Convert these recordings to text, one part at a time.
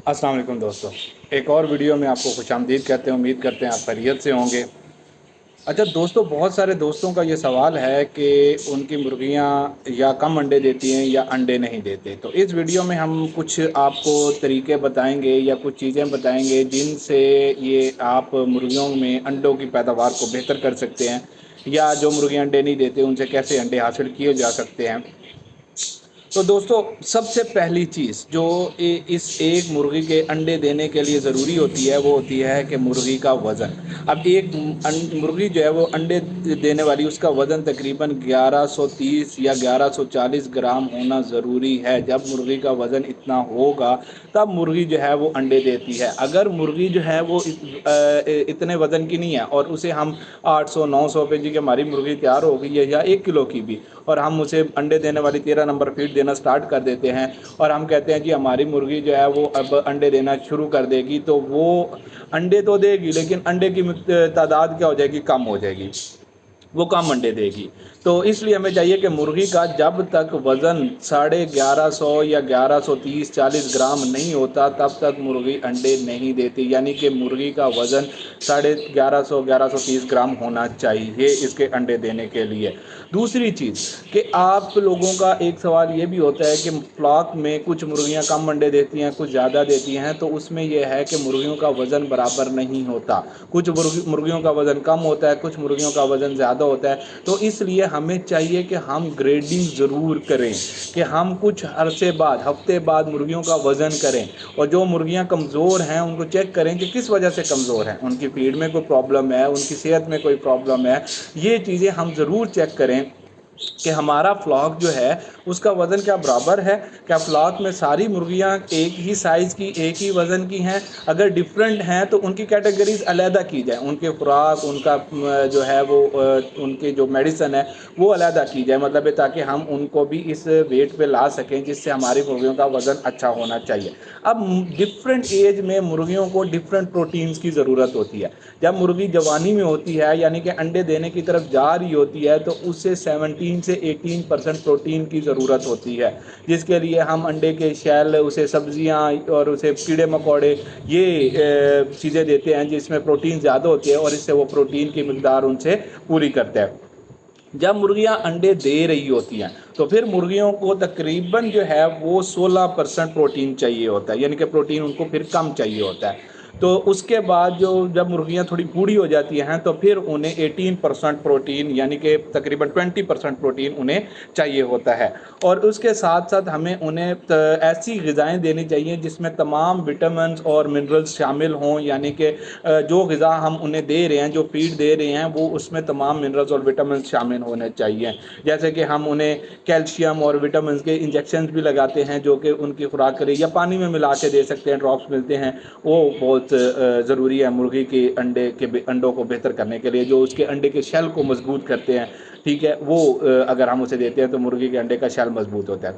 अस्सलाम वालेकुम दोस्तों, एक और वीडियो में आपको खुशामदीद कहते हैं। उम्मीद करते हैं आप खैरियत से होंगे। अच्छा दोस्तों, बहुत सारे दोस्तों का ये सवाल है कि उनकी मुर्गियां या कम अंडे देती हैं या अंडे नहीं देते। तो इस वीडियो में हम कुछ आपको तरीके बताएंगे या कुछ चीज़ें बताएंगे जिनसे ये आप मुर्गियों में अंडों की पैदावार को बेहतर कर सकते हैं, या जो मुर्गियां अंडे नहीं देते उनसे कैसे अंडे हासिल किए जा सकते हैं। तो दोस्तों, सबसे पहली चीज़ जो इस एक मुर्गी के अंडे देने के लिए ज़रूरी होती है वो होती है कि मुर्गी का वज़न। अब एक मुर्गी जो है वो अंडे देने वाली, उसका वज़न तकरीबन 1130 या 1140 ग्राम होना ज़रूरी है। जब मुर्गी का वज़न इतना होगा तब मुर्गी जो है वो अंडे देती है। अगर मुर्गी जो है वो इतने वज़न की नहीं है और उसे हम 800-900 पे जी कि हमारी मुर्गी तैयार हो गई है, या 1 किलो की भी, और हम उसे अंडे देने वाली 13 नंबर फीड देना स्टार्ट कर देते हैं और हम कहते हैं जी हमारी मुर्गी जो है वो अब अंडे देना शुरू कर देगी, तो वो अंडे तो देगी लेकिन अंडे की तादाद क्या हो जाएगी, कम हो जाएगी, वो कम अंडे देगी। तो इसलिए हमें चाहिए कि मुर्गी का जब तक वज़न 1150 या 1130-40 ग्राम नहीं होता तब तक मुर्गी अंडे नहीं देती। यानी कि मुर्गी का वज़न 1150-1130 ग्राम होना चाहिए इसके अंडे देने के लिए। दूसरी चीज़ कि आप लोगों का एक सवाल ये भी होता है कि फ्लॉक में कुछ मुर्गियां कम अंडे देती हैं, कुछ ज़्यादा देती हैं। तो उसमें यह है कि मुर्गियों का वज़न बराबर नहीं होता। कुछ मुर्गियों का वज़न कम होता है, कुछ मुर्गियों का वज़न ज़्यादा होता है। तो इसलिए हमें चाहिए कि हम ग्रेडिंग ज़रूर करें, कि हम कुछ अरसे बाद, हफ्ते बाद मुर्गियों का वज़न करें, और जो मुर्गियां कमज़ोर हैं उनको चेक करें कि किस वजह से कमज़ोर हैं, उनकी फीड में कोई प्रॉब्लम है, उनकी सेहत में कोई प्रॉब्लम है। ये चीज़ें हम ज़रूर चेक करें कि हमारा फ्लॉक जो है उसका वज़न क्या बराबर है, क्या फ्लॉक में सारी मुर्गियां एक ही साइज़ की, एक ही वज़न की हैं। अगर डिफरेंट हैं तो उनकी कैटेगरीज अलहदा की जाए, उनके खुराक, उनका जो है वो उनके जो मेडिसन है वो अलहदा की जाए, मतलब है ताकि हम उनको भी इस वेट पे ला सकें जिससे हमारी मुर्गियों का वज़न अच्छा होना चाहिए। अब डिफरेंट एज में मुर्गियों को डिफरेंट प्रोटीन्स की ज़रूरत होती है। जब मुर्गी जवानी में होती है यानी कि अंडे देने की तरफ जा रही होती है तो उससे 17 से 18% प्रोटीन की ज़रूरत होती है, जिसके लिए हम अंडे के शैल, उसे सब्जियां और उसे कीड़े मकोड़े, ये चीज़ें देते हैं जिसमें प्रोटीन ज़्यादा होती है और इससे वो प्रोटीन की मिकदार उनसे पूरी करते हैं। जब मुर्गियां अंडे दे रही होती हैं तो फिर मुर्गियों को तकरीबन जो है वो 16% प्रोटीन चाहिए होता है, यानी कि प्रोटीन उनको फिर कम चाहिए होता है। तो उसके बाद जो जब मुर्गियां थोड़ी बूढ़ी हो जाती हैं तो फिर उन्हें 18% प्रोटीन, यानी कि तकरीबन 20% प्रोटीन उन्हें चाहिए होता है। और उसके साथ साथ हमें उन्हें ऐसी ग़िज़ाएँ देनी चाहिए जिसमें तमाम विटामिन और मिनरल्स शामिल हों, यानी कि जो ग़िज़ा हम उन्हें दे रहे हैं, जो फीड दे रहे हैं, वो उसमें तमाम मिनरल्स और विटामिन शामिल होने चाहिए। जैसे कि हम उन्हें कैल्शियम और विटामिन के इंजेक्शन भी लगाते हैं जो कि उनकी खुराक करें, या पानी में मिला के दे सकते हैं, ड्रॉप्स मिलते हैं, वो बहुत ज़रूरी है मुर्गी के अंडों को बेहतर करने के लिए, जो उसके अंडे के शेल को मजबूत करते हैं। ठीक है, वो अगर हम उसे देते हैं तो मुर्गी के अंडे का शेल मजबूत होता है।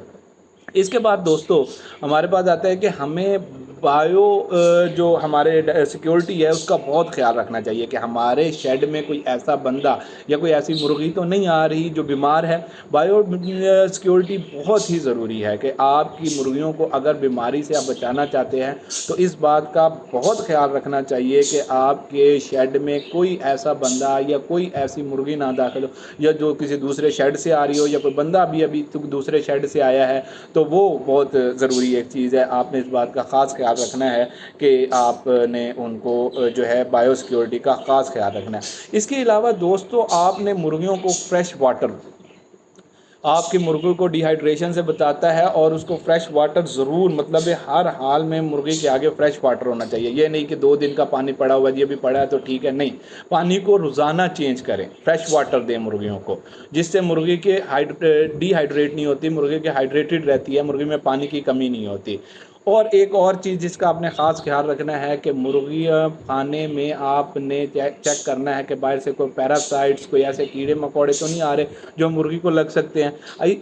इसके बाद दोस्तों हमारे पास आता है कि हमें बायो जो हमारे सिक्योरिटी है उसका बहुत ख्याल रखना चाहिए कि हमारे शेड में कोई ऐसा बंदा या कोई ऐसी मुर्गी तो नहीं आ रही जो बीमार है। बायो सिक्योरिटी बहुत ही ज़रूरी है कि आपकी मुर्गियों को अगर बीमारी से आप बचाना चाहते हैं तो इस बात का बहुत ख्याल रखना चाहिए कि आपके शेड में कोई ऐसा बंदा या कोई ऐसी मुर्गी ना दाखिल हो, या जो किसी दूसरे शेड से आ रही हो, या कोई बंदा भी अभी दूसरे शेड से आया है। तो वो बहुत ज़रूरी एक चीज़ है, आपने इस बात का ख़ास ख्याल रखना है कि आपने उनको जो है बायो सिक्योरिटी का ख़ास ख्याल रखना है। इसके अलावा दोस्तों, आपने मुर्गियों को फ्रेश वाटर, आपकी मुर्गी को डिहाइड्रेशन से बचाता है, और उसको फ्रेश वाटर ज़रूर, मतलब हर हाल में मुर्गी के आगे फ्रेश वाटर होना चाहिए। ये नहीं कि 2 दिन का पानी पड़ा हुआ, ये भी पड़ा है तो ठीक है, नहीं, पानी को रोज़ाना चेंज करें, फ्रेश वाटर दें मुर्गियों को, जिससे मुर्गी के डिहाइड्रेट नहीं होती, मुर्गी के हाइड्रेटेड रहती है, मुर्गी में पानी की कमी नहीं होती। और एक और चीज़ जिसका आपने ख़ास ख्याल रखना है कि मुर्गियाँ खाने में आपने चेक करना है कि बाहर से कोई पैरासाइट्स, कोई ऐसे कीड़े मकोड़े तो नहीं आ रहे जो मुर्गी को लग सकते हैं।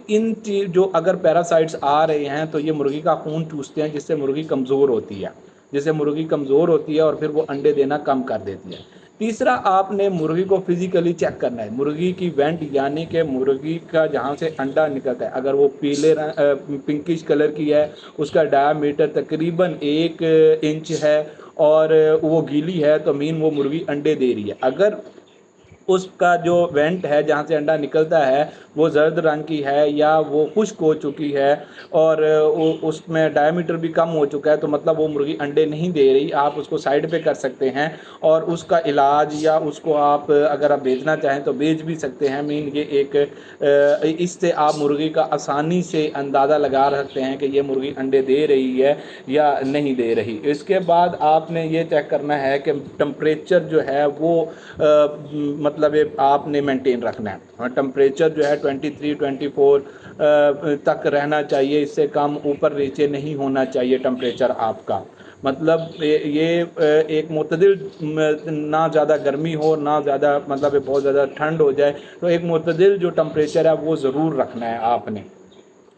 इन जो अगर पैरासाइट्स आ रहे हैं तो ये मुर्गी का खून चूसते हैं, जिससे मुर्गी कमज़ोर होती है, जिससे मुर्गी कमज़ोर होती है और फिर वो अंडे देना कम कर देती है। तीसरा, आपने मुर्गी को फिजिकली चेक करना है। मुर्गी की वेंट यानी कि मुर्गी का जहाँ से अंडा निकलता है, अगर वो पीले पिंकिश कलर की है, उसका डायामीटर तकरीबन 1 इंच है और वो गीली है, तो मीन वो मुर्गी अंडे दे रही है। अगर उसका जो वेंट है जहाँ से अंडा निकलता है वो जर्द रंग की है या वो खुश्क हो चुकी है और उसमें डायमीटर भी कम हो चुका है, तो मतलब वो मुर्गी अंडे नहीं दे रही। आप उसको साइड पे कर सकते हैं और उसका इलाज या उसको आप अगर आप बेचना चाहें तो बेच भी सकते हैं। मीन ये एक इससे आप मुर्गी का आसानी से अंदाज़ा लगा सकते हैं कि ये मुर्गी अंडे दे रही है या नहीं दे रही। इसके बाद आपने ये चेक करना है कि टेम्परेचर जो है वो मतलब आपने मेंटेन रखना है। टेम्परेचर जो है 23-24 तक रहना चाहिए, इससे कम ऊपर नीचे नहीं होना चाहिए टेम्परेचर आपका। मतलब ये एक मुतदिल, ना ज़्यादा गर्मी हो ना ज़्यादा मतलब बहुत ज़्यादा ठंड हो जाए, तो एक मुतदिल जो टेम्परेचर है वो ज़रूर रखना है आपने।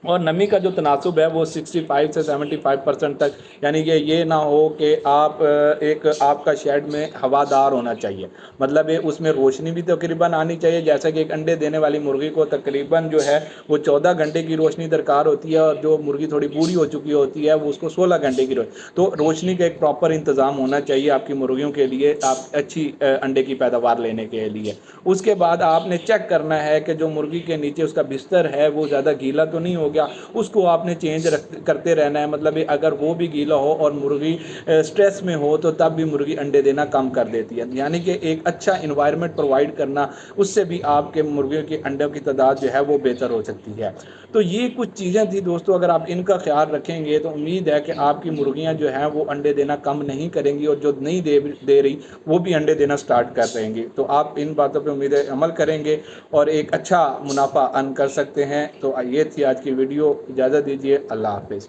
और नमी का जो तनासुब है वो 65 से 75% तक, यानी कि ये ना हो कि आप एक आपका शेड में हवादार होना चाहिए, मतलब ये उसमें रोशनी भी तकरीबन आनी चाहिए। जैसा कि एक अंडे देने वाली मुर्गी को तकरीबन जो है वो 14 घंटे की रोशनी दरकार होती है और जो मुर्गी थोड़ी बूढ़ी हो चुकी होती है वो उसको 16 घंटे की तो रोशनी का एक प्रॉपर इंतज़ाम होना चाहिए आपकी मुर्गियों के लिए, आप अच्छी अंडे की पैदावार लेने के लिए। उसके बाद आपने चेक करना है कि जो मुर्गी के नीचे उसका बिस्तर है वो ज़्यादा गीला तो नहीं हो गया, उसको आपने चेंज करते रहना है। मतलब अगर वो भी गीला हो और मुर्गी स्ट्रेस में हो तो तब भी मुर्गी अंडे देना कम कर देती है। यानी कि एक अच्छा इन्वायरमेंट प्रोवाइड करना, उससे भी आपके मुर्गियों की अंडों की तादाद जो है वो बेहतर हो सकती है। तो ये कुछ चीज़ें थी दोस्तों, अगर आप इनका ख्याल रखेंगे तो उम्मीद है कि आपकी मुर्गियां जो हैं वो अंडे देना कम नहीं करेंगी और जो नहीं दे रही वो भी अंडे देना स्टार्ट कर देंगी। तो आप इन बातों पे उम्मीद है अमल करेंगे और एक अच्छा मुनाफा अर्न कर सकते हैं। तो ये थी आज की वीडियो, इजाज़त दीजिए, अल्लाह हाफिज़।